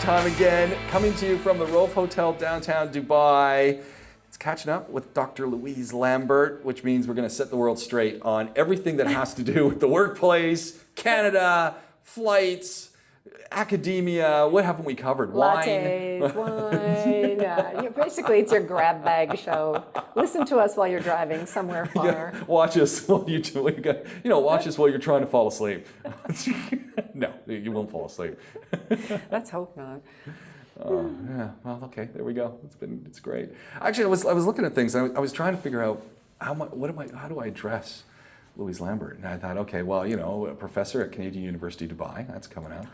time again, coming to you from the Rove Hotel downtown Dubai. It's catching up with Dr. Louise Lambert, which means we're going to set the world straight on everything that has to do with the workplace, Canada, flights, academia. What haven't we covered? Lattes, wine. Basically, it's your grab bag show. Listen to us while you're driving somewhere far. Yeah, watch us while watch us while you're trying to fall asleep. No, you won't fall asleep. Let's hope not. Yeah. Well, okay. There we go. It's great. Actually, I was looking at things. I was trying to figure out how do I address Louise Lambert? And I thought, okay, well, a professor at Canadian University Dubai. That's coming out.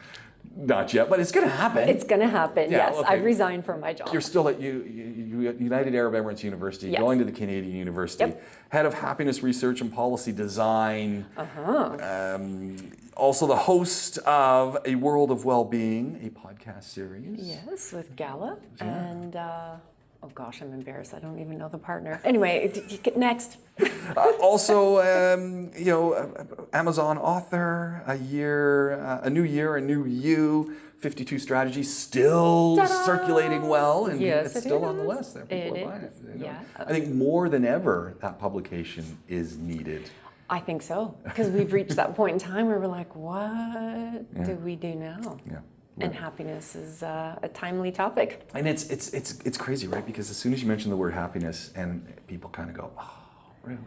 Not yet, but it's going to happen. It's going to happen. Yeah, yes, okay. I've resigned from my job. You're still at United Arab Emirates University, yes. Going to the Canadian University, Yep. Head of Happiness Research and Policy Design. Also the host of A World of Well-Being, a podcast series. Yes, with Gala. Yeah. And, oh gosh, I'm embarrassed. I don't even know the partner. Anyway, next. Also, Amazon author, A New Year, A New You, 52 strategies, still Ta-da! circulating well, and yes, it's still on the list. There, people are buying it. Yeah. I think more than ever, that publication is needed. I think so, because we've reached that point in time where we're like, what do we do now? Yeah. And happiness is a timely topic. And it's crazy, right? Because as soon as you mention the word happiness, and people kind of go, oh, really?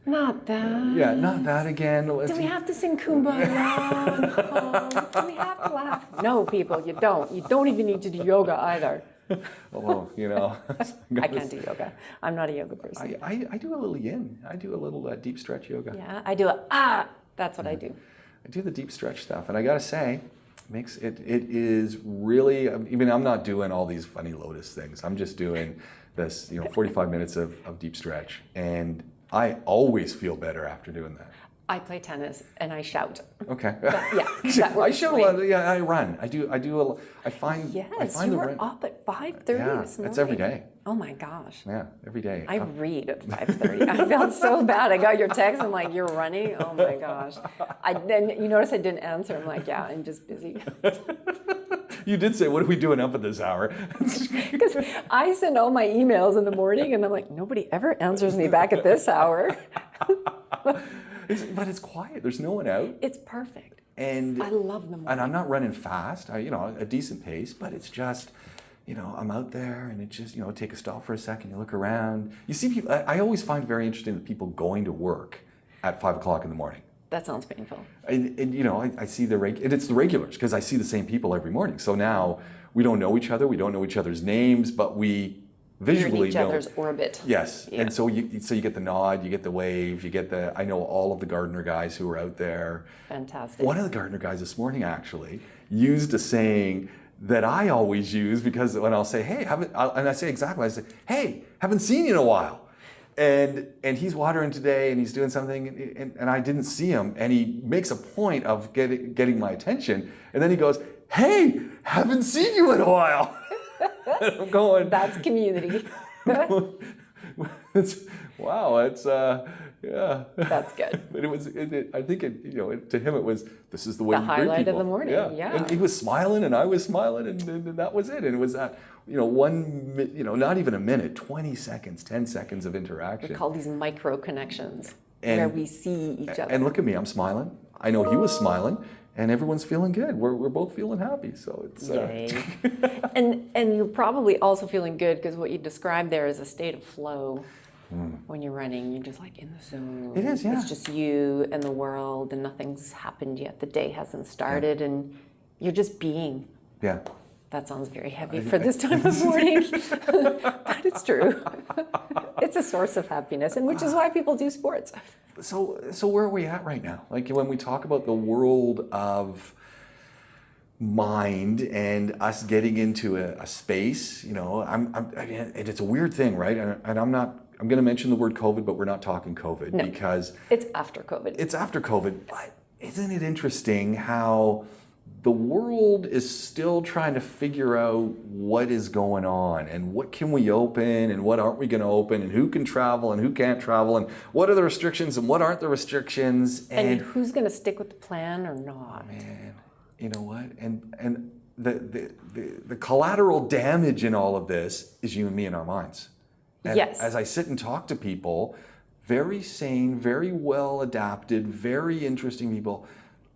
Not that. Yeah, not that again. Do we have to sing Kumbaya? Do we have to laugh? No, people, you don't. You don't even need to do yoga either. Oh, I can't do yoga. I'm not a yoga person. I do a little yin. I do a little deep stretch yoga. Yeah, I do that's what I do. I do the deep stretch stuff, and I gotta say, it is really, I'm not doing all these funny lotus things. I'm just doing this, 45 minutes of deep stretch, and I always feel better after doing that. I play tennis and I shout. Okay. But, that I shout a lot. Yeah, I run. I find. Yes, I find you were up at 5:30 this morning. That's every day. Oh my gosh. Yeah, every day. I read at 5:30. I felt so bad. I got your text. I'm like, you're running? Oh my gosh. Then you notice I didn't answer. I'm like, yeah, I'm just busy. You did say, what are we doing up at this hour? Because I send all my emails in the morning, and I'm like, nobody ever answers me back at this hour. But it's quiet. There's no one out. It's perfect. And I love the morning. And I'm not running fast. A decent pace, but it's just, I'm out there, and it just, take a stop for a second. You look around. You see people. I always find very interesting the people going to work at 5 o'clock in the morning. That sounds painful. And I see and it's the regulars, because I see the same people every morning. So now we don't know each other. We don't know each other's names, but we visually You're in each other's orbit. Yes, yeah. And so you get the nod, you get the wave, I know all of the gardener guys who are out there. Fantastic. One of the gardener guys this morning actually used a saying that I always use, because when I'll say, hey, and I say exactly, I say, hey, haven't seen you in a while. And he's watering today, and he's doing something, and I didn't see him, and he makes a point of getting my attention, and then he goes, hey, haven't seen you in a while. And I'm going, that's community. Wow, it's yeah. That's good. But I think to him it was, this is the way you greet people. The highlight of the morning. Yeah. And he was smiling, and I was smiling, and that was it. And it was that not even a minute, 20 seconds, 10 seconds of interaction. We call these micro connections, where we see each other. And look at me, I'm smiling. I know he was smiling. And everyone's feeling good. We're both feeling happy. So it's Yay. And you're probably also feeling good, because what you described there is a state of flow. When you're running, you're just like in the zone. It is, yeah. It's just you and the world, and nothing's happened yet. The day hasn't started, and you're just being. Yeah. That sounds very heavy for this time of morning, but it's true. It's a source of happiness, and which is why people do sports. So where are we at right now? Like, when we talk about the world of mind and us getting into a space, it's a weird thing, right? And I'm going to mention the word COVID, but we're not talking COVID. No, because it's after COVID. It's after COVID, but isn't it interesting how the world is still trying to figure out what is going on, and what can we open and what aren't we going to open, and who can travel and who can't travel, and what are the restrictions and what aren't the restrictions, and who's going to stick with the plan or not. Man, you know what? And the collateral damage in all of this is you and me in our minds. And Yes. as I sit and talk to people, very sane, very well adapted, very interesting people,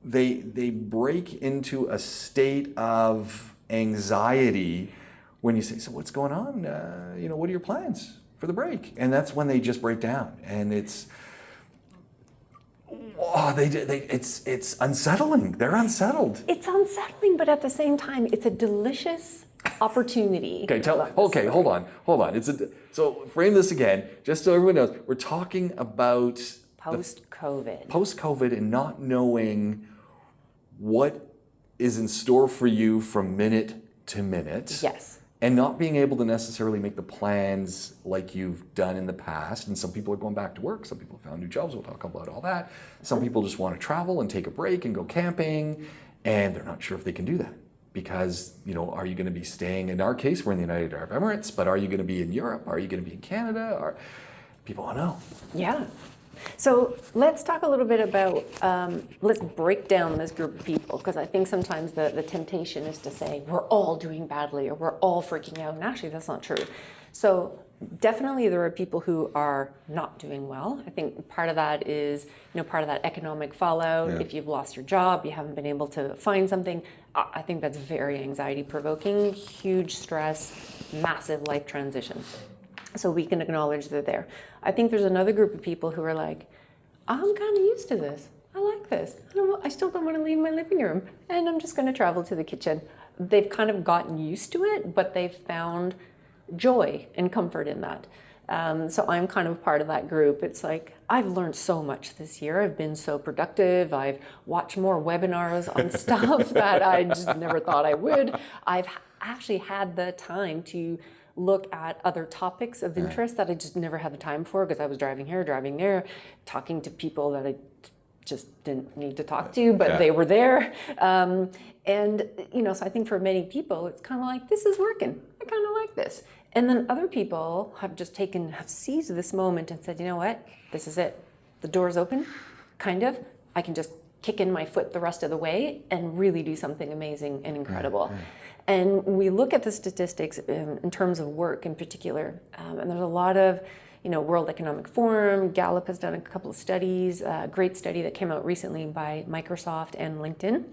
they break into a state of anxiety when you say, so what's going on? What are your plans for the break? And that's when they just break down. And it's unsettling. They're unsettled. It's unsettling, but at the same time, it's a delicious opportunity. Okay, hold on. So frame this again, just so everyone knows. We're talking about Post-COVID and not knowing what is in store for you from minute to minute. Yes. And not being able to necessarily make the plans like you've done in the past. And some people are going back to work. Some people found new jobs. We'll talk about all that. Some people just want to travel and take a break and go camping. And they're not sure if they can do that. Because, are you going to be staying, in our case, we're in the United Arab Emirates, but are you going to be in Europe? Are you going to be in Canada? Or people want to know. Yeah. So let's talk a little bit about, let's break down this group of people, because I think sometimes the temptation is to say we're all doing badly or we're all freaking out, and actually that's not true. So definitely there are people who are not doing well. I think part of that is, part of that economic fallout. Yeah. If you've lost your job, you haven't been able to find something, I think that's very anxiety provoking, huge stress, massive life transition. So we can acknowledge they're there. I think there's another group of people who are like, I'm kind of used to this. I like this. I still don't want to leave my living room, and I'm just going to travel to the kitchen. They've kind of gotten used to it, but they've found joy and comfort in that. So I'm kind of part of that group. It's like, I've learned so much this year. I've been so productive. I've watched more webinars on stuff that I just never thought I would. I've actually had the time to look at other topics of interest that I just never had the time for, because I was driving here, driving there, talking to people that I just didn't need to talk to, but they were there. So I think for many people, it's kind of like, this is working. I kind of like this. And then other people have seized this moment and said, you know what, this is it. The door's open, kind of. I can just kick in my foot the rest of the way and really do something amazing and incredible. And we look at the statistics in terms of work in particular, and there's a lot of, World Economic Forum, Gallup has done a couple of studies, a great study that came out recently by Microsoft and LinkedIn,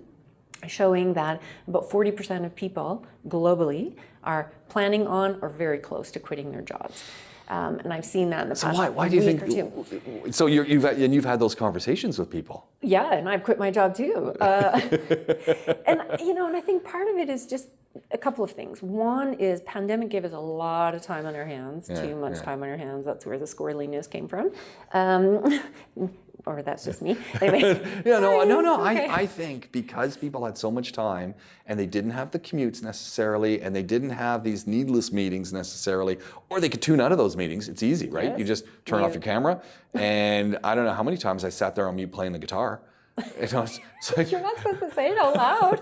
showing that about 40% of people globally are planning on or very close to quitting their jobs. And I've seen that in the past why do you week think? or two. So you've had those conversations with people. Yeah, and I've quit my job too. And I think part of it is just a couple of things. One is pandemic gave us a lot of time on our hands, too much time on our hands. That's where the squirreliness came from. Or that's just me. Anyway. Okay. I think because people had so much time and they didn't have the commutes necessarily, and they didn't have these needless meetings necessarily, or they could tune out of those meetings. It's easy, right? Yes. You just turn off your camera, and I don't know how many times I sat there on mute playing the guitar. It's like, You're not supposed to say it out loud.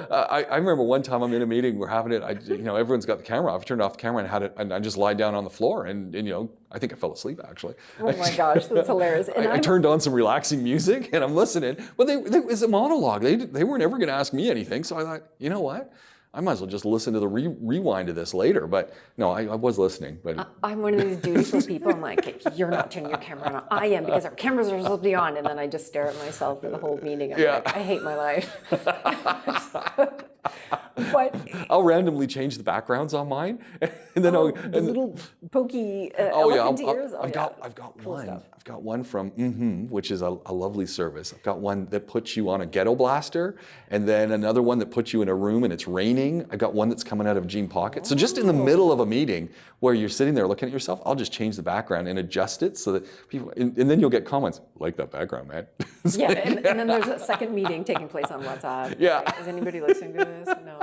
I remember one time I'm in a meeting, we're having it, everyone's got the camera off, I turned off the camera and had it, and I just lied down on the floor, and I think I fell asleep actually. Oh my gosh, that's hilarious. And I turned on some relaxing music and I'm listening, but it was a monologue. They weren't ever going to ask me anything, so I thought, you know what? I might as well just listen to the rewind of this later. But no, I was listening. But I'm one of these dutiful people. I'm like, you're not turning your camera on. I am, because our cameras are supposed to be on. And then I just stare at myself for the whole meeting. I'm like, I hate my life. But I'll randomly change the backgrounds on mine, and then little pokey elephant ears. I've got cool one. Stuff. I've got one from which is a lovely service. I've got one that puts you on a ghetto blaster, and then another one that puts you in a room and it's raining. I got one that's coming out of a jean pocket. So just in the middle of a meeting where you're sitting there looking at yourself, I'll just change the background and adjust it so that people, and then you'll get comments like that background, man. And then there's a second meeting taking place on WhatsApp. Yeah. Is anybody listening to this? No.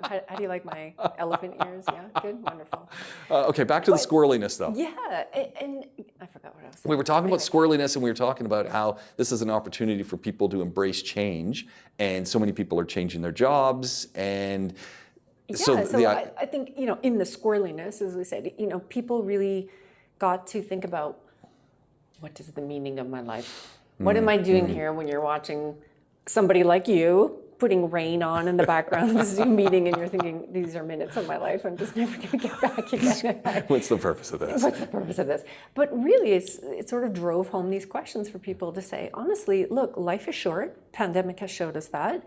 How do you like my elephant ears? Yeah, good, wonderful. Okay, back to the squirreliness though. Yeah, and I forgot what I was saying. We were talking about squirreliness, and we were talking about how this is an opportunity for people to embrace change, and so many people are changing their jobs, and I think, in the squirreliness, as we said, people really got to think about, what is the meaning of my life? What am I doing here when you're watching somebody like you putting rain on in the background of the Zoom meeting and you're thinking, these are minutes of my life, I'm just never going to get back again. What's the purpose of this? What's the purpose of this? But really, it sort of drove home these questions for people to say, honestly, look, life is short. Pandemic has showed us that.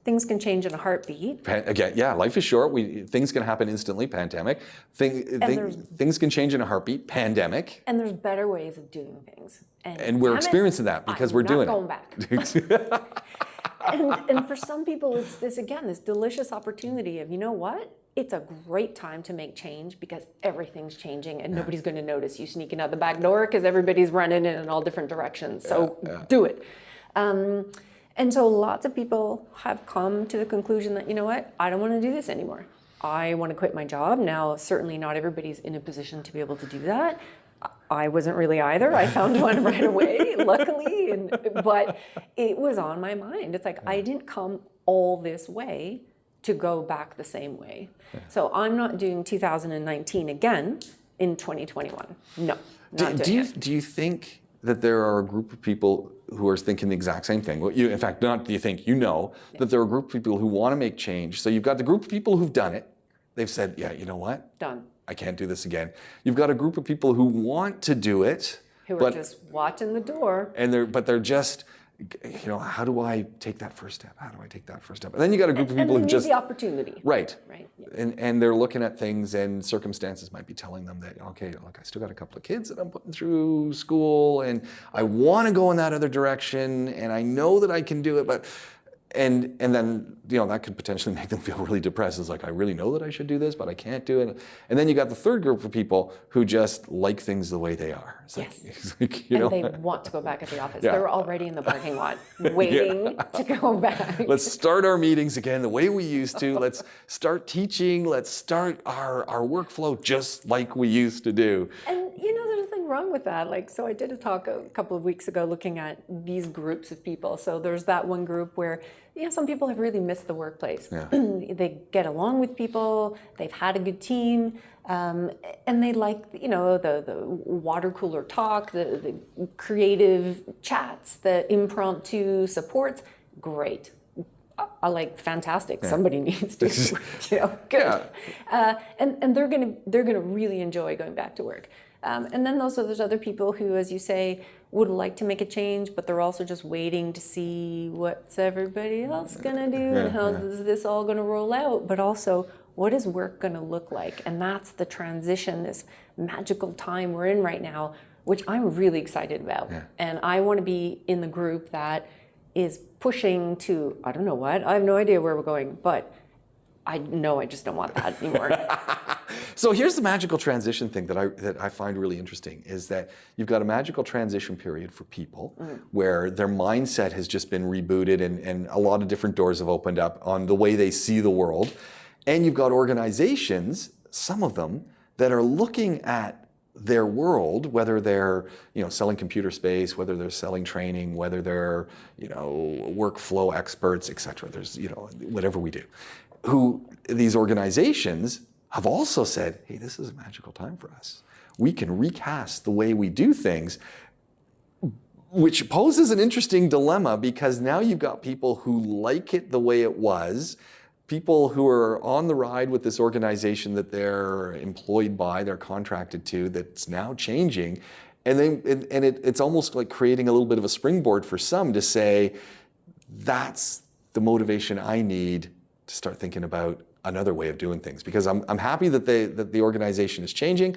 Things can change in a heartbeat. Again, yeah, life is short. Things can happen instantly, pandemic. Things can change in a heartbeat, pandemic. And there's better ways of doing things. And we're experiencing that because we're doing it. I'm not going back. And for some people, it's this delicious opportunity of, you know what? It's a great time to make change because everything's changing and nobody's going to notice you sneaking out the back door because everybody's running in all different directions. So do it. And so lots of people have come to the conclusion that, you know what? I don't want to do this anymore. I want to quit my job. Now, certainly not everybody's in a position to be able to do that. I wasn't really either. I found one right away, luckily, but it was on my mind. It's like, I didn't come all this way to go back the same way. So I'm not doing 2019 again in 2021. No, do you think that there are a group of people who are thinking the exact same thing? Well, in fact, not do you think, that there are a group of people who want to make change. So you've got the group of people who've done it. They've said, yeah, you know what? Done. I can't do this again. You've got a group of people who want to do it. Who are just watching the door. And they're just, how do I take that first step? How do I take that first step? And then you got a group of people who just the opportunity. Right. Yeah. And they're looking at things, and circumstances might be telling them that, okay, look, I still got a couple of kids that I'm putting through school, and I want to go in that other direction, and I know that I can do it, but and then that could potentially make them feel really depressed. It's like, I really know that I should do this, but I can't do it. And then you got the third group of people who just like things the way they are. It's and they want to go back at the office. Yeah. They're already in the parking lot waiting to go back. Let's start our meetings again the way we used to. Let's start teaching. Let's start our workflow just like we used to do. And there's nothing wrong with that. So I did a talk a couple of weeks ago looking at these groups of people. So there's that one group where some people have really missed the workplace. Yeah. They get along with people, they've had a good team, and they like the water cooler talk, the creative chats, the impromptu supports. Great. I like fantastic. Yeah. Somebody needs to, good. Yeah. And they're gonna really enjoy going back to work. And then also there's other people who, as you say, would like to make a change, but they're also just waiting to see what's everybody else gonna do and how is this all gonna roll out. But also, what is work gonna look like? And that's the transition, this magical time we're in right now, which I'm really excited about. Yeah. And I want to be in the group that is pushing to, I don't know what, I have no idea where we're going, but I know I just don't want that anymore. So here's the magical transition thing that I find really interesting, is that you've got a magical transition period for people where their mindset has just been rebooted and a lot of different doors have opened up on the way they see the world. And you've got organizations, some of them, that are looking at their world, whether they're selling computer space, whether they're selling training, whether they're workflow experts, etc. There's whatever we do. These organizations have also said, hey, this is a magical time for us. We can recast the way we do things, which poses an interesting dilemma, because now you've got people who like it the way it was, people who are on the ride with this organization that they're employed by, they're contracted to, that's now changing. And it's almost like creating a little bit of a springboard for some to say, that's the motivation I need to start thinking about another way of doing things, because I'm happy that the organization is changing,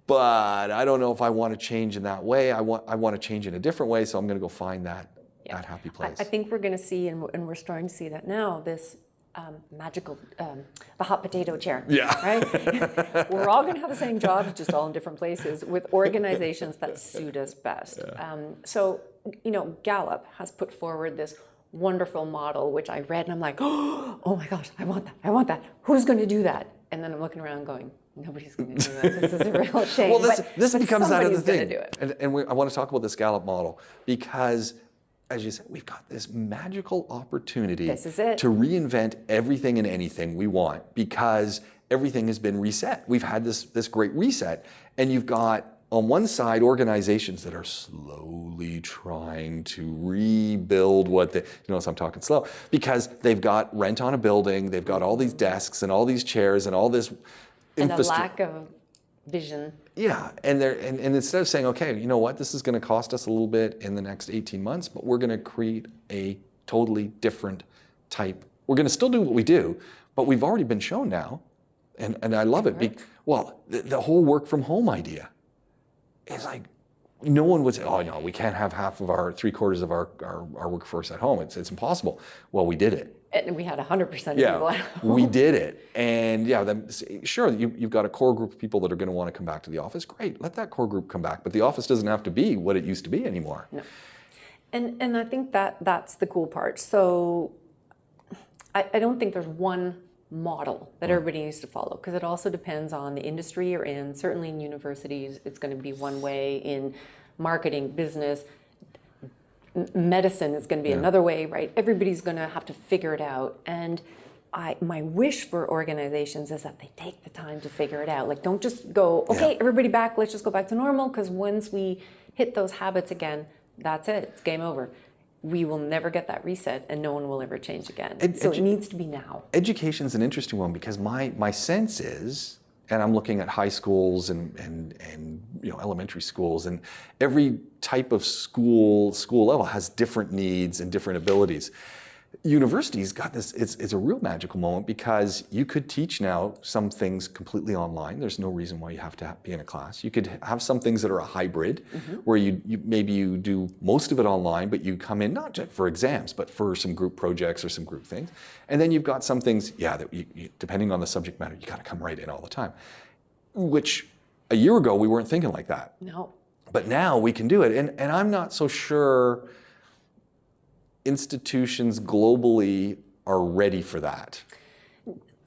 but I don't know if I want to change in that way. I want to change in a different way, so I'm going to go find that happy place. I think we're going to see, and we're starting to see that now, this magical, the hot potato chair. Yeah. Right? We're all going to have the same jobs, just all in different places, with organizations that suit us best. Yeah. So Gallup has put forward this wonderful model, which I read and I'm like, oh my gosh, I want that. Who's going to do that? And then I'm looking around going, nobody's going to do that. This is a real shame. Well, this becomes that other thing. Do it. And I want to talk about this Gallup model, because, as you said, we've got this magical opportunity to reinvent everything and anything we want, because everything has been reset. We've had this great reset, and you've got, on one side, organizations that are slowly absolutely trying to rebuild what they, you notice I'm talking slow, because they've got rent on a building, they've got all these desks and all these chairs and all this And a infrastructure. lack of vision. Yeah, and instead of saying, okay, you know what, this is going to cost us a little bit in the next 18 months, but we're going to create a totally different type. We're going to still do what we do, but we've already been shown now, and I love it. The whole work from home idea is like, no one would say, oh no, we can't have half of our, 3/4 of our workforce at home. It's impossible. Well, we did it. And we had 100% of people at home. We did it. And yeah, sure, you've got a core group of people that are going to want to come back to the office. Great, let that core group come back. But the office doesn't have to be what it used to be anymore. No. And I think that's the cool part. So I don't think there's one model that everybody needs to follow, because it also depends on the industry you're in. Certainly in universities, it's going to be one way. In marketing, business, medicine is going to be another way, right? Everybody's going to have to figure it out. And my wish for organizations is that they take the time to figure it out. Like, don't just go, okay, everybody back, let's just go back to normal, because once we hit those habits again, that's it, it's game over. We will never get that reset, and no one will ever change again. So it needs to be now. Education's an interesting one, because my sense is, and I'm looking at high schools and elementary schools, and every type of school level has different needs and different abilities. University's got this, it's a real magical moment, because you could teach now some things completely online. There's no reason why you have to be in a class. You could have some things that are a hybrid, where maybe you do most of it online, but you come in not just for exams, but for some group projects or some group things. And then you've got some things, that depending on the subject matter, you gotta come right in all the time. Which a year ago, we weren't thinking like that. No. But now we can do it. And I'm not so sure institutions globally are ready for that.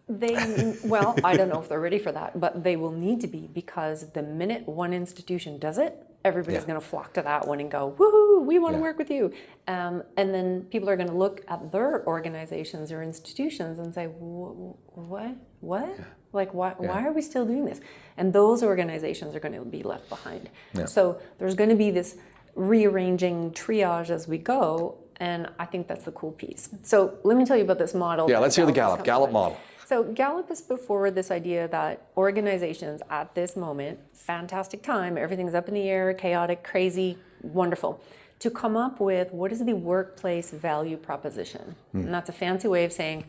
Well, I don't know if they're ready for that, but they will need to be, because the minute one institution does it, everybody's going to flock to that one and go, woohoo, we want to work with you. And then people are going to look at their organizations or institutions and say, what? Yeah. Like, why are we still doing this? And those organizations are going to be left behind. Yeah. So there's going to be this rearranging triage as we go. And I think that's the cool piece. So let me tell you about this model. Yeah, let's hear the Gallup model. So Gallup has put forward this idea that organizations at this moment, fantastic time, everything's up in the air, chaotic, crazy, wonderful, to come up with what is the workplace value proposition. And that's a fancy way of saying,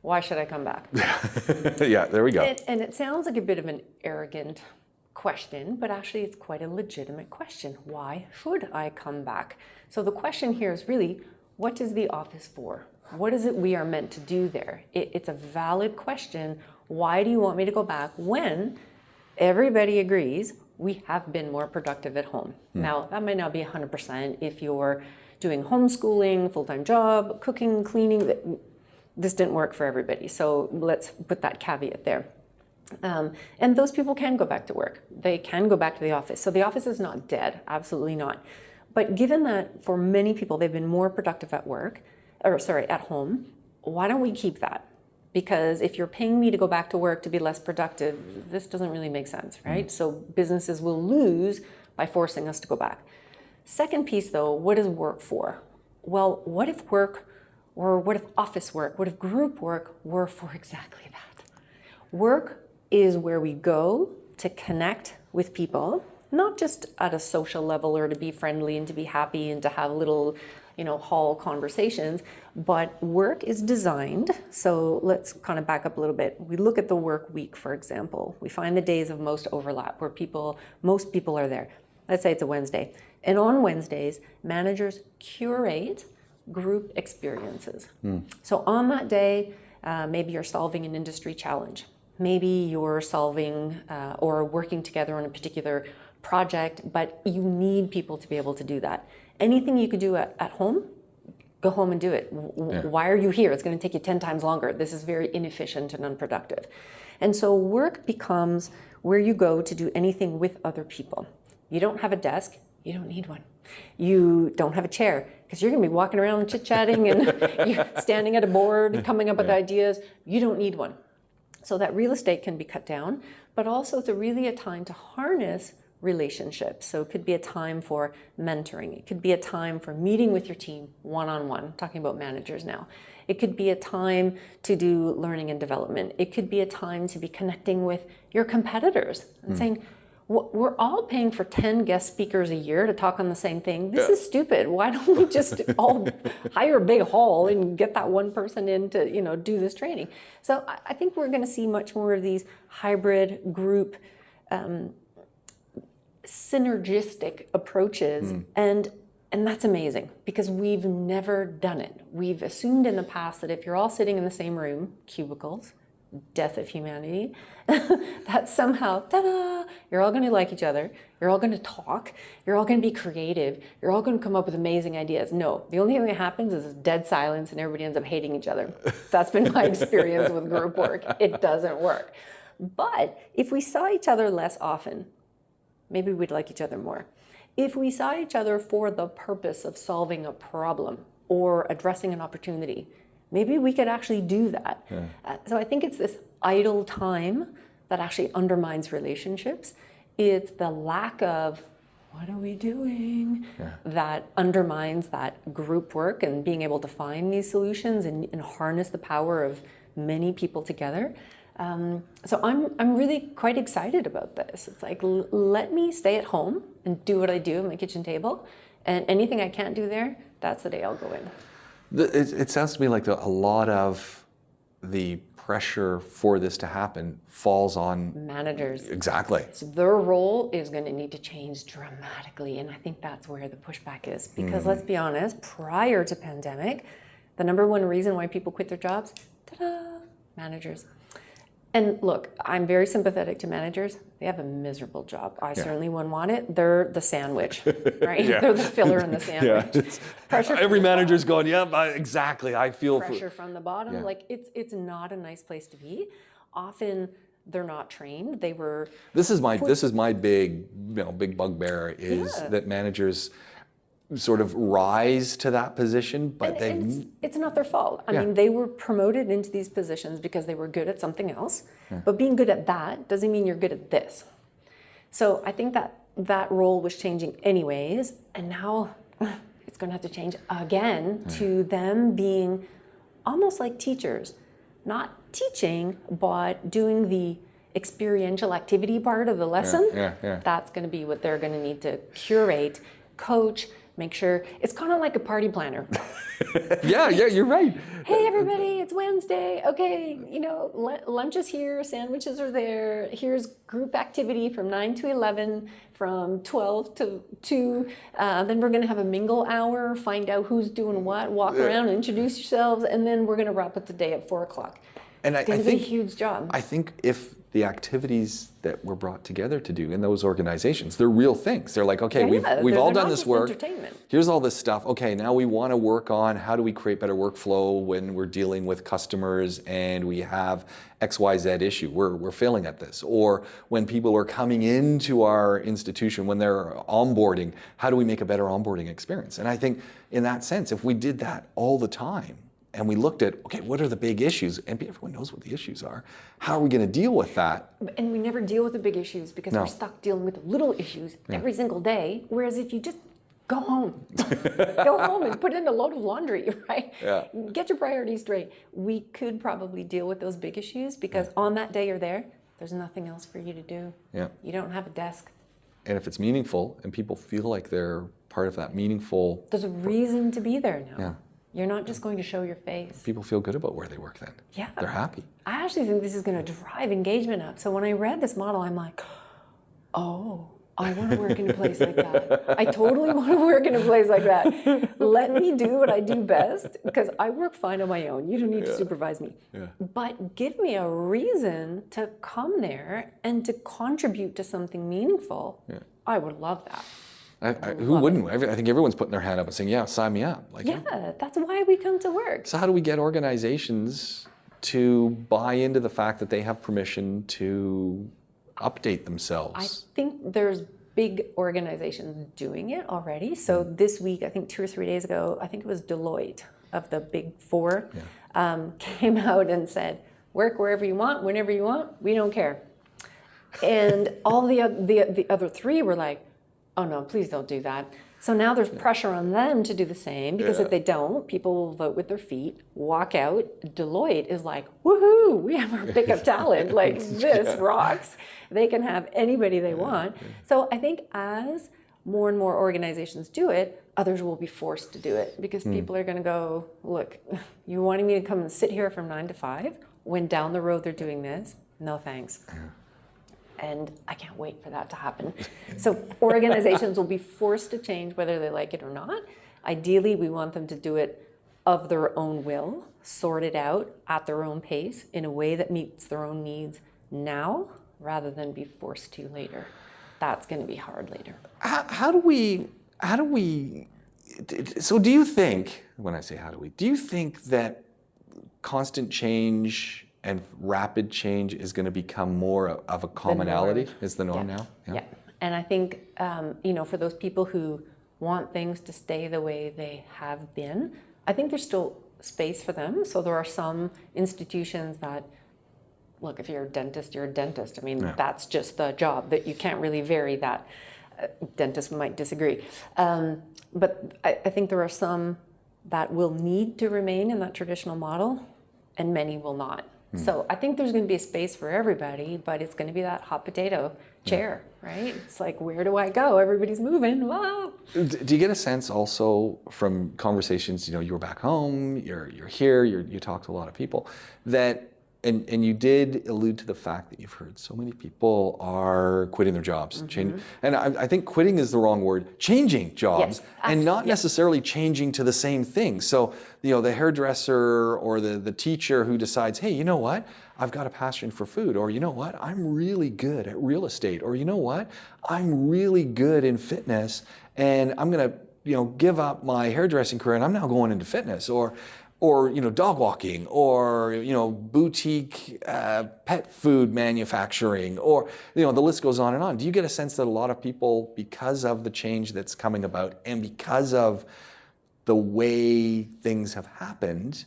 why should I come back? Yeah, there we go. And it sounds like a bit of an arrogant question, but actually it's quite a legitimate question. Why should I come back? So the question here is really, what is the office for? What is it we are meant to do there? It's a valid question. Why do you want me to go back when everybody agrees we have been more productive at home? Now, that might not be 100% if you're doing homeschooling, full-time job, cooking, cleaning. This didn't work for everybody. So let's put that caveat there. And those people can go back to work. They can go back to the office. So the office is not dead, absolutely not. But given that for many people, they've been more productive at home, why don't we keep that? Because if you're paying me to go back to work to be less productive, this doesn't really make sense, right? So businesses will lose by forcing us to go back. Second piece though, what is work for? Well, what if work, or what if office work, what if group work were for exactly that? Work is where we go to connect with people, not just at a social level or to be friendly and to be happy and to have little, hall conversations, but work is designed. So let's kind of back up a little bit. We look at the work week, for example. We find the days of most overlap where most people are there. Let's say it's a Wednesday. And on Wednesdays, managers curate group experiences. So on that day, maybe you're solving an industry challenge. Maybe you're solving or working together on a particular project, but you need people to be able to do that. Anything you could do at home, go home and do it. Why are you here? It's going to take you 10 times longer. This is very inefficient and unproductive. And so work becomes where you go to do anything with other people. You don't have a desk, you don't need one. You don't have a chair, because you're going to be walking around chit-chatting and you're standing at a board, coming up with ideas. You don't need one. So that real estate can be cut down, but also it's really a time to harness relationships. So it could be a time for mentoring. It could be a time for meeting with your team one-on-one, talking about managers now. It could be a time to do learning and development. It could be a time to be connecting with your competitors and saying, we're all paying for 10 guest speakers a year to talk on the same thing. This is stupid. Why don't we just all hire a big hall and get that one person in to, do this training? So I think we're going to see much more of these hybrid group synergistic approaches, and that's amazing because we've never done it. We've assumed in the past that if you're all sitting in the same room, cubicles, death of humanity, that somehow, ta-da, you're all going to like each other, you're all going to talk, you're all going to be creative, you're all going to come up with amazing ideas. No, the only thing that happens is dead silence and everybody ends up hating each other. That's been my experience with group work. It doesn't work. But if we saw each other less often, maybe we'd like each other more. If we saw each other for the purpose of solving a problem or addressing an opportunity, maybe we could actually do that. So I think it's this idle time that actually undermines relationships. It's the lack of, what are we doing? That undermines that group work and being able to find these solutions and harness the power of many people together. So I'm really quite excited about this. It's like, let me stay at home and do what I do at my kitchen table. And anything I can't do there, that's the day I'll go in. It sounds to me like a lot of the pressure for this to happen falls on managers. Exactly. So their role is going to need to change dramatically, and I think that's where the pushback is. Because let's be honest, prior to pandemic, the number one reason why people quit their jobs, ta-da, managers. And look, I'm very sympathetic to managers. They have a miserable job. I certainly wouldn't want it. They're the sandwich, right? They're the filler in the sandwich. Pressure. Every manager's going, exactly. I feel pressure from the bottom. Like it's not a nice place to be. Often they're not trained. They were. This is my big bugbear is that managers sort of rise to that position, but it's not their fault. I mean, they were promoted into these positions because they were good at something else, but being good at that doesn't mean you're good at this. So I think that role was changing anyways, and now it's going to have to change again to them being almost like teachers, not teaching, but doing the experiential activity part of the lesson. That's going to be what they're going to need to curate, coach, make sure. It's kind of like a party planner. You're right. Hey everybody, it's Wednesday. Okay, lunch is here, sandwiches are there. Here's group activity from 9 to 11, from 12 to 2. Then we're gonna have a mingle hour, find out who's doing what, walk around, introduce yourselves, and then we're gonna wrap up the day at 4 o'clock. And it's gonna be a huge job. I think if the activities that were brought together to do in those organizations, they're real things. They're like, okay, we've all done this work. Here's all this stuff. Okay, now we want to work on how do we create better workflow when we're dealing with customers and we have XYZ issue. We're failing at this. Or when people are coming into our institution, when they're onboarding, how do we make a better onboarding experience? And I think in that sense, if we did that all the time, and we looked at, okay, what are the big issues? And everyone knows what the issues are. How are we going to deal with that? And we never deal with the big issues because we're stuck dealing with little issues every single day. Whereas if you just go home, go home and put in a load of laundry, right? Get your priorities straight. We could probably deal with those big issues because on that day you're there, there's nothing else for you to do. You don't have a desk. And if it's meaningful and people feel like they're part of that meaningful... There's a reason to be there now. You're not just going to show your face. People feel good about where they work then. They're happy. I actually think this is going to drive engagement up. So when I read this model, I'm like, oh, I want to work in a place like that. I totally want to work in a place like that. Let me do what I do best because I work fine on my own. You don't need to supervise me. But give me a reason to come there and to contribute to something meaningful. I would love that. Who wouldn't? I think everyone's putting their hand up and saying, yeah, sign me up. That's why we come to work. So how do we get organizations to buy into the fact that they have permission to update themselves? I think there's big organizations doing it already. So this week, I think 2 or 3 days ago, I think it was Deloitte of the big four, came out and said, work wherever you want, whenever you want, we don't care. And all the other three were like, oh no, please don't do that. So now there's pressure on them to do the same, because if they don't, people will vote with their feet, walk out. Deloitte is like, woohoo, we have our pickup talent. Like, this rocks. They can have anybody they want. So I think as more and more organizations do it, others will be forced to do it, because people are going to go, look, you wanting me to come and sit here from 9 to 5 when down the road they're doing this? No thanks. And I can't wait for that to happen. So organizations will be forced to change whether they like it or not. Ideally, we want them to do it of their own will, sort it out at their own pace in a way that meets their own needs now, rather than be forced to later. That's going to be hard later. How do we, so do you think, when I say do you think that constant change and rapid change is going to become more of a commonality? Is the norm now? Yeah. And I think, for those people who want things to stay the way they have been, I think there's still space for them. So there are some institutions that, look, if you're a dentist, you're a dentist. I mean, that's just the job, that you can't really vary that. Dentists might disagree. But I think there are some that will need to remain in that traditional model, and many will not. So I think there's going to be a space for everybody, but it's going to be that hot potato chair, right? It's like, where do I go? Everybody's moving. Wow. Do you get a sense also from conversations, you were back home, you're here, you talk to a lot of people, that, and you did allude to the fact that you've heard so many people are quitting their jobs. And I think quitting is the wrong word, changing jobs, and not necessarily changing to the same thing. So, the hairdresser or the teacher who decides, hey, you know what? I've got a passion for food, or you know what? I'm really good at real estate, or you know what? I'm really good in fitness, and I'm gonna, give up my hairdressing career, and I'm now going into fitness, or dog walking, or boutique pet food manufacturing, or the list goes on and on. Do you get a sense that a lot of people, because of the change that's coming about and because of the way things have happened,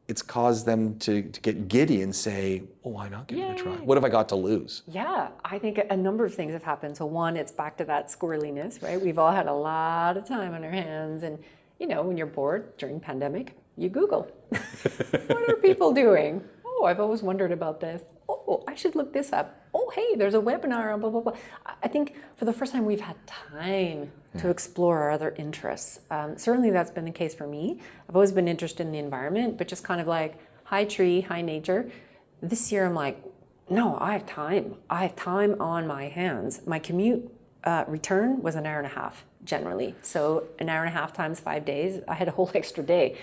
it's caused them to get giddy and say, oh, why not give it a try? What have I got to lose? Yeah, I think a number of things have happened. So one, it's back to that squirreliness, right? We've all had a lot of time on our hands, and when you're bored during pandemic, you Google. What are people doing? Oh, I've always wondered about this. Oh, I should look this up. Oh, hey, there's a webinar on blah, blah, blah. I think for the first time we've had time to explore our other interests. Certainly that's been the case for me. I've always been interested in the environment, but just kind of like high tree, high nature. This year I'm like, no, I have time. I have time on my hands. My commute return was an hour and a half generally. So an hour and a half times 5 days, I had a whole extra day.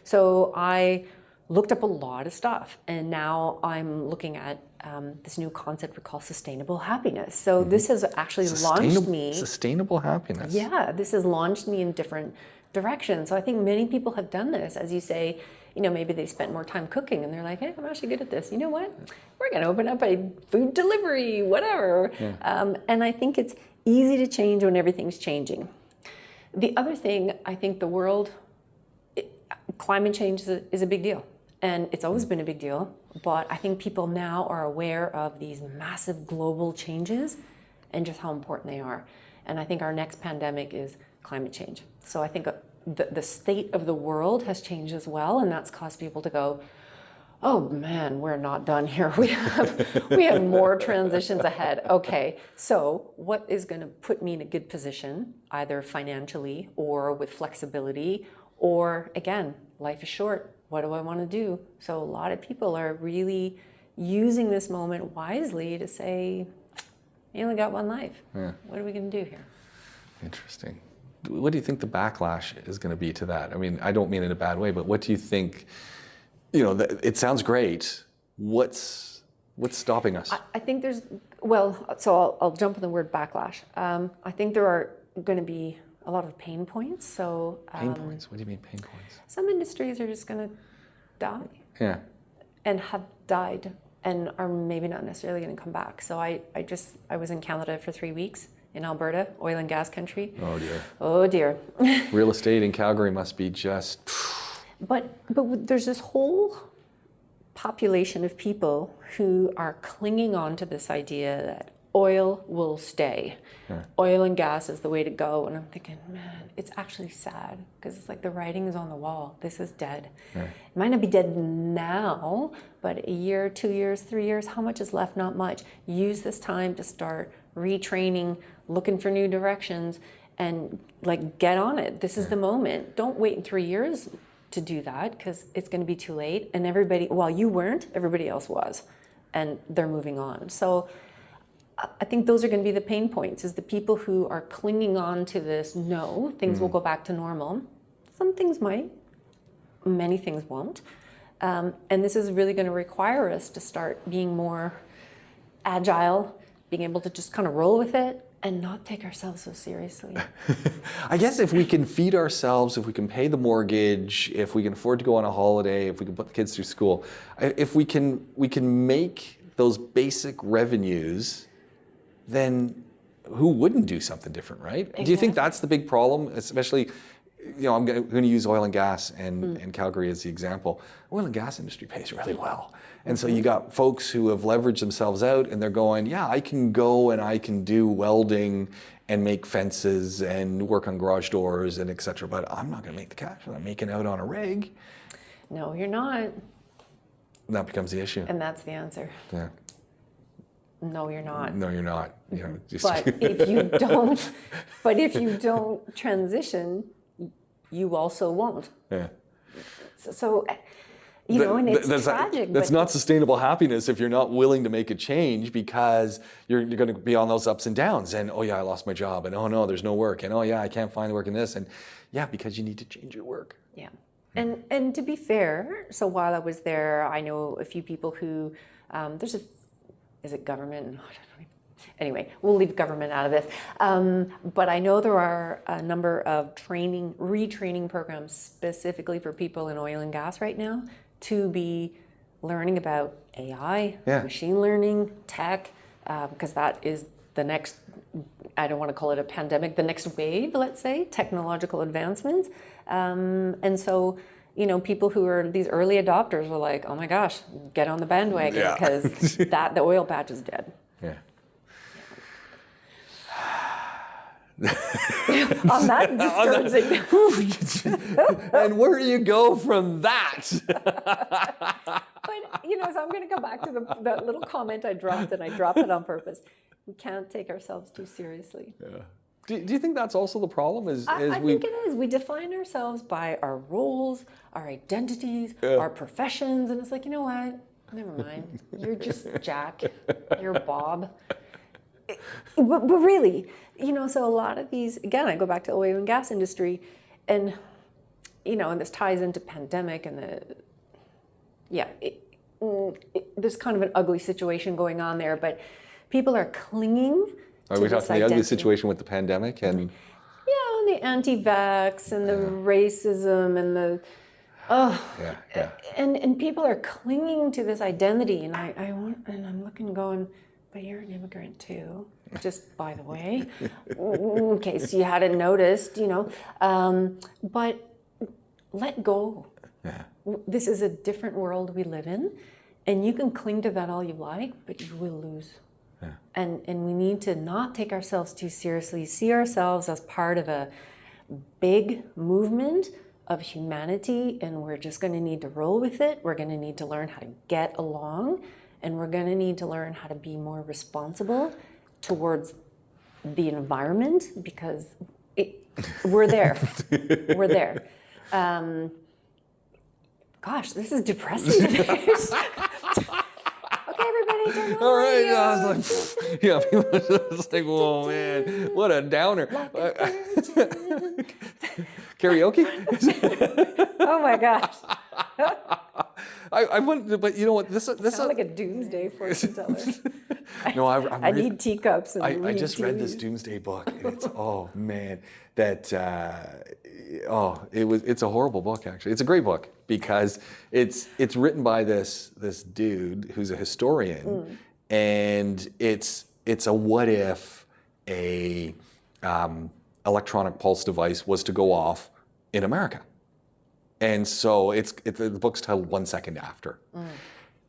So I looked up a lot of stuff, and now I'm looking at this new concept we call sustainable happiness. So this has actually launched me. Sustainable happiness. Yeah, this has launched me in different directions. So I think many people have done this. As you say, maybe they spent more time cooking, and they're like, hey, I'm actually good at this. You know what? We're going to open up a food delivery, whatever. And I think it's easy to change when everything's changing. The other thing, I think the world, climate change is a big deal, and it's always been a big deal, but I think people now are aware of these massive global changes and just how important they are. And I think our next pandemic is climate change. So I think the state of the world has changed as well, and that's caused people to go, oh man, we're not done here. We have more transitions ahead. Okay, so what is going to put me in a good position, either financially or with flexibility, or again, life is short. What do I want to do? So a lot of people are really using this moment wisely to say, you only got one life. What are we going to do here? Interesting. What do you think the backlash is going to be to that? I mean, I don't mean it in a bad way, but what do you think? It sounds great. What's stopping us? I think there's, so I'll jump on the word backlash. I think there are going to be a lot of pain points. So pain points? What do you mean pain points? Some industries are just going to die. Yeah. And have died and are maybe not necessarily going to come back. So I was in Canada for 3 weeks, in Alberta, oil and gas country. Oh dear. Oh dear. Real estate in Calgary must be just... But there's this whole population of people who are clinging on to this idea that oil will stay. Oil and gas is the way to go. And I'm thinking, man, it's actually sad because it's like the writing is on the wall. This is dead. It might not be dead now, but a year, 2 years, 3 years, how much is left? Not much. Use this time to start retraining, looking for new directions, and like get on it. This is the moment. Don't wait 3 years to do that because it's going to be too late. And everybody, while you weren't, everybody else was, and they're moving on. So I think those are going to be the pain points, is the people who are clinging on to this, no, things will go back to normal. Some things might, many things won't. And this is really going to require us to start being more agile, being able to just kind of roll with it and not take ourselves so seriously. I guess if we can feed ourselves, if we can pay the mortgage, if we can afford to go on a holiday, if we can put the kids through school, if we can make those basic revenues, then who wouldn't do something different, right? Exactly. Do you think that's the big problem? Especially, I'm going to use oil and gas and Calgary as the example. Oil and gas industry pays really well. And so you got folks who have leveraged themselves out and they're going, yeah, I can go and I can do welding and make fences and work on garage doors and et cetera, but I'm not going to make the cash that I'm making out on a rig. No, you're not. And that becomes the issue. And that's the answer. Yeah. No, you're not. No, you're not. But if you don't transition, you also won't. Yeah. So and it's tragic. That's not sustainable happiness if you're not willing to make a change, because you're going to be on those ups and downs. And oh yeah, I lost my job. And oh no, there's no work. And oh yeah, I can't find work in this. And yeah, because you need to change your work. Yeah. And to be fair, so while I was there, I know a few people who is it government? No, I don't know. Anyway, we'll leave government out of this. But I know there are a number of retraining programs specifically for people in oil and gas right now to be learning about AI, machine learning, tech, because that is the next, I don't want to call it a pandemic, the next wave, let's say, technological advancements. And so, people who are these early adopters were like, oh my gosh, get on the bandwagon because the oil patch is dead. Yeah. On that discouraging. And where do you go from that? But, so I'm going to go back to the little comment I dropped, and I dropped it on purpose. We can't take ourselves too seriously. Yeah. Do you think that's also the problem? I think it is. We define ourselves by our roles, our identities, our professions, and it's like, you know what? Never mind. You're just Jack. You're Bob. But really, so a lot of these, again, I go back to the oil and gas industry, and, and this ties into pandemic and there's kind of an ugly situation going on there, but people are clinging. Are we talking the ugly situation with the pandemic and? Yeah, and the anti-vax and the racism and the, and people are clinging to this identity, and I'm looking going, but you're an immigrant too, just by the way, in case you hadn't noticed, but let go. Yeah. This is a different world we live in, and you can cling to that all you like, but you will lose. Yeah. And we need to not take ourselves too seriously, see ourselves as part of a big movement of humanity, and we're just going to need to roll with it. We're going to need to learn how to get along, and we're going to need to learn how to be more responsible towards the environment, because we're there. We're there. Gosh, this is depressing today. Okay, everybody, turn on the All right, radio. I was like, people are just like, whoa, man, what a downer. Karaoke? Oh my gosh. I wouldn't, but you know what? This Sounds like a doomsday fortune teller. No, I need teacups and I just read this doomsday book, and it's it's a horrible book, actually. It's a great book because it's written by this dude who's a historian, and it's a what if a electronic pulse device was to go off in America. And so the book's titled 1 Second After.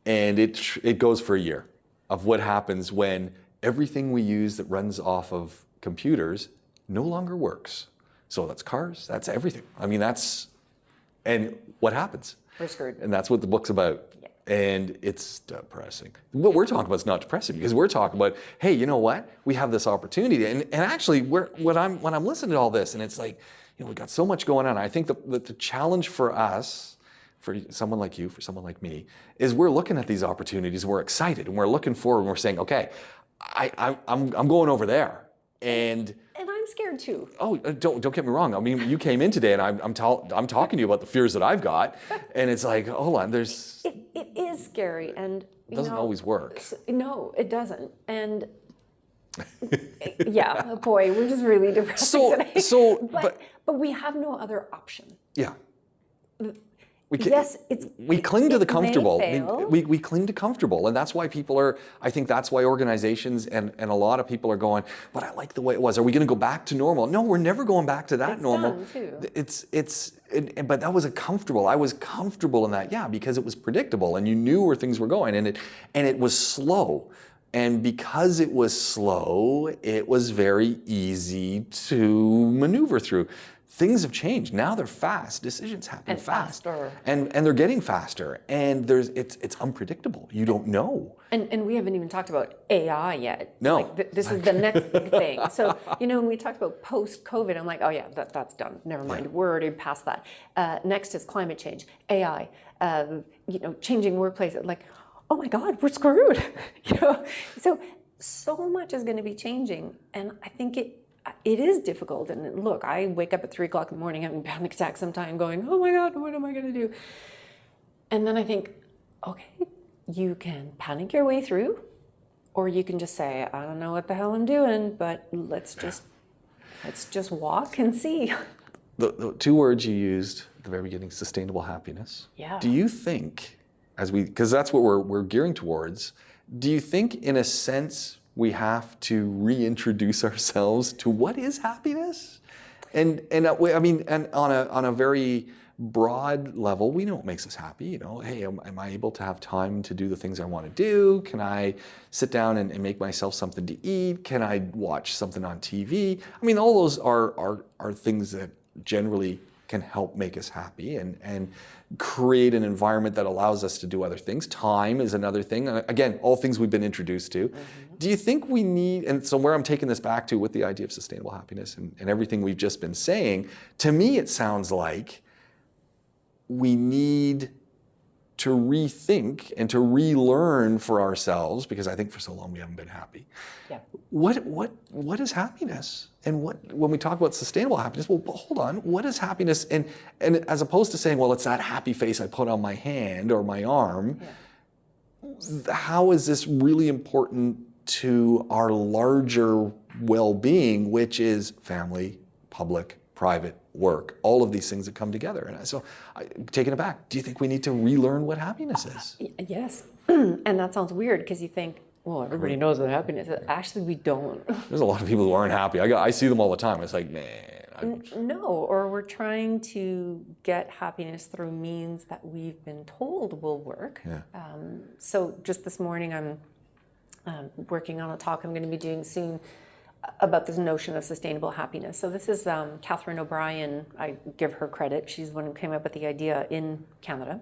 And it goes for a year of what happens when everything we use that runs off of computers no longer works. So that's cars, that's everything. I mean, and what happens? We're screwed. And that's what the book's about. Yeah. And it's depressing. What we're talking about is not depressing, because we're talking about, hey, you know what? We have this opportunity. And actually, when I'm listening to all this, and it's like, we got so much going on. I think the challenge for us, for someone like you, for someone like me, is we're looking at these opportunities, and we're excited, and we're looking forward, and we're saying, okay, I'm going over there. And I'm scared too. Oh, don't get me wrong. I mean, you came in today, and I'm talking to you about the fears that I've got, and it's like, hold on, it is scary, and it doesn't always work. No, it doesn't, and yeah, boy, we're just really depressing today. But we have no other option. Yeah. Yes, we cling to the comfortable. May fail. We cling to comfortable, and that's why I think that's why organizations and a lot of people are going, but I like the way it was. Are we going to go back to normal? No, we're never going back to that normal. Done too. But that was comfortable. I was comfortable in that, because it was predictable, and you knew where things were going, and it was slow. And because it was slow, it was very easy to maneuver through. Things have changed. Now they're fast. Decisions happen fast. Faster. And they're getting faster. And it's unpredictable. You don't know. And we haven't even talked about AI yet. No. Like this is the next big thing. So, when we talked about post-COVID, I'm like, oh yeah, that's done. Never mind. We're already past that. Next is climate change, AI, changing workplace. Like, oh my God, we're screwed. So much is going to be changing. And I think it is difficult. And look, I wake up at 3 o'clock in the morning having panic attacks sometimes going, oh my God, what am I going to do? And then I think, okay, you can panic your way through, or you can just say, I don't know what the hell I'm doing, but let's just walk and see. The 2 words you used at the very beginning, sustainable happiness. Yeah. Do you think, because that's what we're gearing towards, do you think in a sense we have to reintroduce ourselves to what is happiness? And I mean, and on a very broad level, we know what makes us happy. Hey, am I able to have time to do the things I want to do? Can I sit down and make myself something to eat? Can I watch something on TV? I mean, all those are things that generally can help make us happy and create an environment that allows us to do other things. Time is another thing. Again, all things we've been introduced to. Mm-hmm. Do you think we need, and so where I'm taking this back to with the idea of sustainable happiness and everything we've just been saying, to me it sounds like we need to rethink and to relearn for ourselves, because I think for so long we haven't been happy. Yeah. What is happiness? And when we talk about sustainable happiness, well, hold on, what is happiness? And as opposed to saying, well, it's that happy face I put on my hand or my arm, how is this really important to our larger well-being, which is family, public, private, work, all of these things that come together? And so, taken aback, do you think we need to relearn what happiness is? Yes. And that sounds weird, because you think, well, everybody knows what happiness is. Actually, we don't. There's a lot of people who aren't happy. I see them all the time. It's like, man. No, or we're trying to get happiness through means that we've been told will work. Yeah. So just this morning, I'm working on a talk I'm going to be doing soon about this notion of sustainable happiness. So this is Catherine O'Brien. I give her credit. She's the one who came up with the idea in Canada.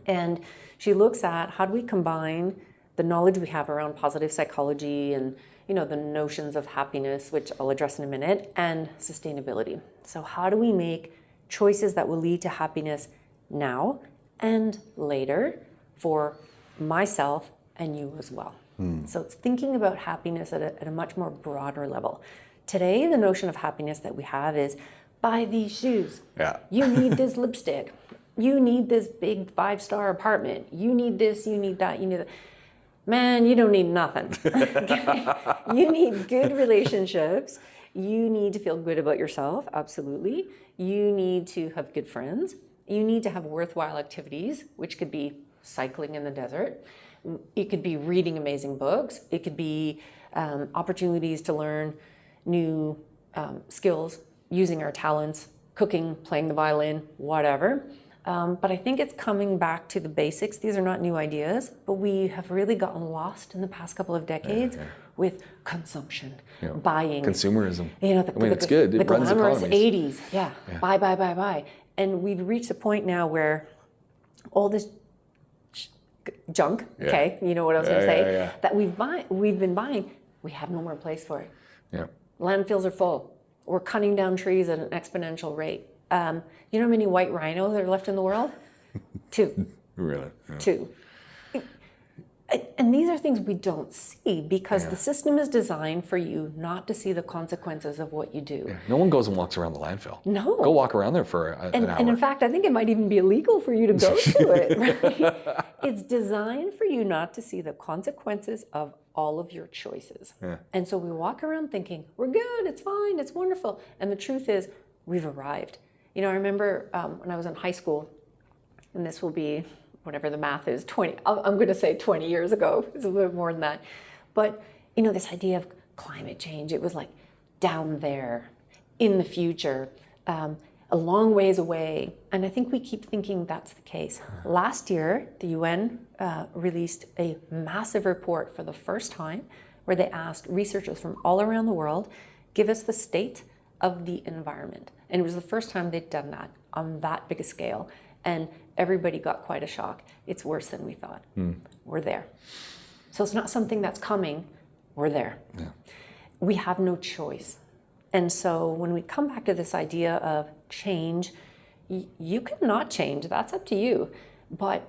And she looks at how do we combine the knowledge we have around positive psychology and the notions of happiness, which I'll address in a minute, and sustainability. So how do we make choices that will lead to happiness now and later for myself and you as well? So it's thinking about happiness at a much more broader level. Today, the notion of happiness that we have is buy these shoes. Yeah. You need this lipstick. You need this big 5-star apartment. You need this, you need that, you need that. Man, you don't need nothing. You need good relationships. You need to feel good about yourself, absolutely. You need to have good friends. You need to have worthwhile activities, which could be cycling in the desert. It could be reading amazing books. It could be opportunities to learn new skills, using our talents, cooking, playing the violin, whatever. But I think it's coming back to the basics. These are not new ideas, but we have really gotten lost in the past couple of decades with consumption, Yeah. buying. Consumerism. You know, It's good. It the runs glamorous economies. 80s. Yeah. Buy. And we've reached a point now where all this junk, okay, you know what I was going to say, that we've been buying, we have no more place for it. Yeah. Landfills are full. We're cutting down trees at an exponential rate. You know how many white rhinos are left in the world? 2. Really? Yeah. 2. And these are things we don't see because the system is designed for you not to see the consequences of what you do. Yeah. No one goes and walks around the landfill. No. Go walk around there for an hour. And in fact, I think it might even be illegal for you to go to it, right? It's designed for you not to see the consequences of all of your choices. Yeah. And so we walk around thinking, we're good, it's fine, it's wonderful. And the truth is, we've arrived. You know, I remember when I was in high school, and this will be whatever the math is, 20, I'm going to say 20 years ago, it's a little bit more than that. But, you know, this idea of climate change, it was like down there, in the future, a long ways away. And I think we keep thinking that's the case. Last year, the UN released a massive report for the first time where they asked researchers from all around the world, give us the state of the environment. And it was the first time they'd done that on that big a scale. And everybody got quite a shock. It's worse than we thought. We're there. So it's not something that's coming, we're there. Yeah. We have no choice. And so when we come back to this idea of change, you can not change, that's up to you. But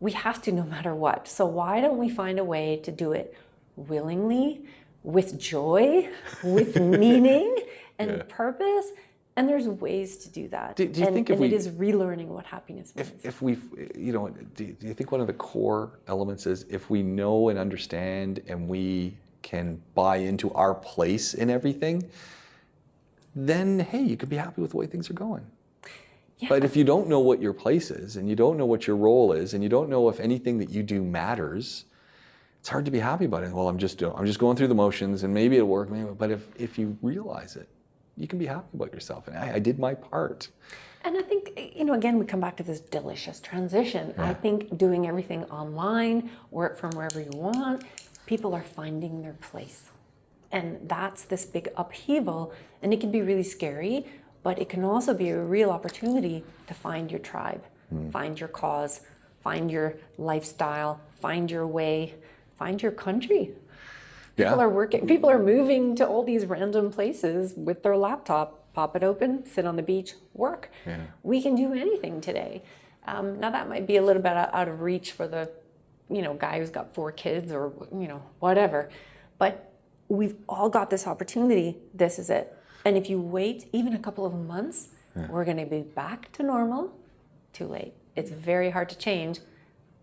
we have to no matter what. So why don't we find a way to do it willingly, with joy, with meaning and purpose? And there's ways to do that. Do you think it is relearning what happiness means. If we, you know, do you think one of the core elements is if we know and understand and we can buy into our place in everything, then hey, you could be happy with the way things are going. Yeah. But if you don't know what your place is and you don't know what your role is and you don't know if anything that you do matters, it's hard to be happy about it. Well, I'm just going through the motions and maybe it'll work. But if you realize it, you can be happy about yourself. And I did my part. And I think, you know, again, we come back to this delicious transition. I think doing everything online, work from wherever you want, people are finding their place. And that's this big upheaval. And it can be really scary, but it can also be a real opportunity to find your tribe, find your cause, find your lifestyle, find your way, find your country. People are working, people are moving to all these random places with their laptop, pop it open, sit on the beach, work. Yeah. We can do anything today. Now that might be a little bit out of reach for the, you know, guy who's got 4 kids or, you know, whatever. But we've all got this opportunity. This is it. And if you wait even a couple of months, we're going to be back to normal. Too late. It's very hard to change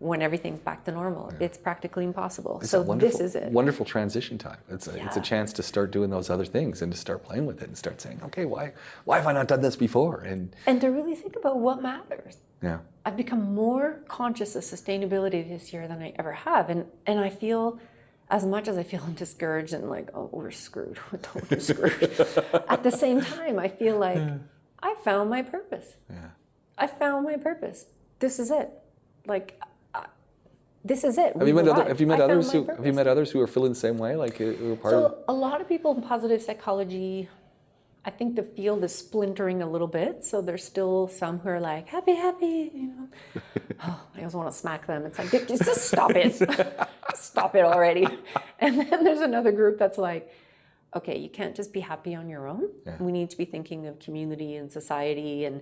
when everything's back to normal. It's practically impossible. So this is it. Wonderful transition time. It's a chance to start doing those other things and to start playing with it and start saying, okay, why have I not done this before? And to really think about what matters. Yeah. I've become more conscious of sustainability this year than I ever have. And I feel, as much as I feel discouraged and like, oh, we're screwed, we're totally screwed. At the same time, I feel like I found my purpose. Yeah. I found my purpose. This is it. Like, this is it. Have you met others who are feeling the same way? Like who are part of? So a lot of people in positive psychology, I think the field is splintering a little bit. So there's still some who are like happy, you know. Oh, I always want to smack them. It's like just stop it, stop it already. And then there's another group that's like, okay, you can't just be happy on your own. Yeah. We need to be thinking of community and society and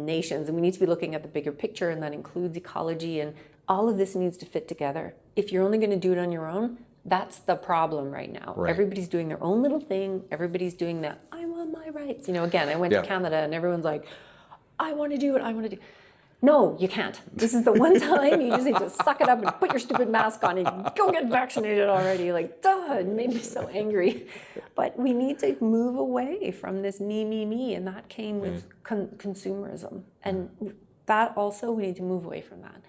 nations, and we need to be looking at the bigger picture, and that includes ecology, and all of this needs to fit together. If you're only going to do it on your own, that's the problem right now. Right. Everybody's doing their own little thing. Everybody's doing that, I want my rights. You know, again, I went to Canada and everyone's like, I want to do what I want to do. No, you can't. This is the one time you just need to suck it up and put your stupid mask on and go get vaccinated already. Like, duh, it made me so angry. But we need to move away from this me, and that came with consumerism. And that also, we need to move away from that.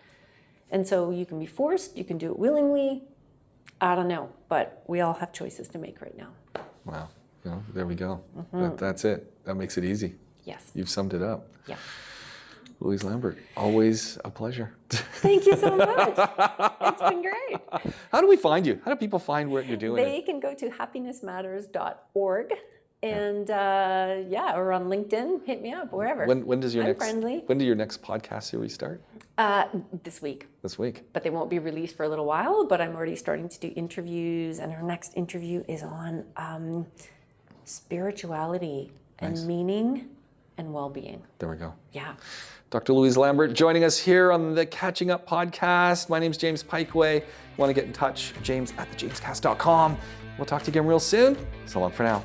And so you can be forced, you can do it willingly. I don't know, but we all have choices to make right now. Wow, there we go. That's it. That makes it easy. Yes. You've summed it up. Yeah. Louise Lambert, always a pleasure. Thank you so much. It's been great. How do we find you? How do people find what you're doing? They can go to happinessmatters.org and or on LinkedIn, hit me up, wherever. When does your I'm next friendly. When do your next podcast series start? This week. This week. But they won't be released for a little while, but I'm already starting to do interviews, and our next interview is on spirituality and meaning and well-being. There we go. Yeah. Dr. Louise Lambert joining us here on the Catching Up podcast. My name's James Pikeway. Want to get in touch, james@thejamescast.com. We'll talk to you again real soon. So long for now.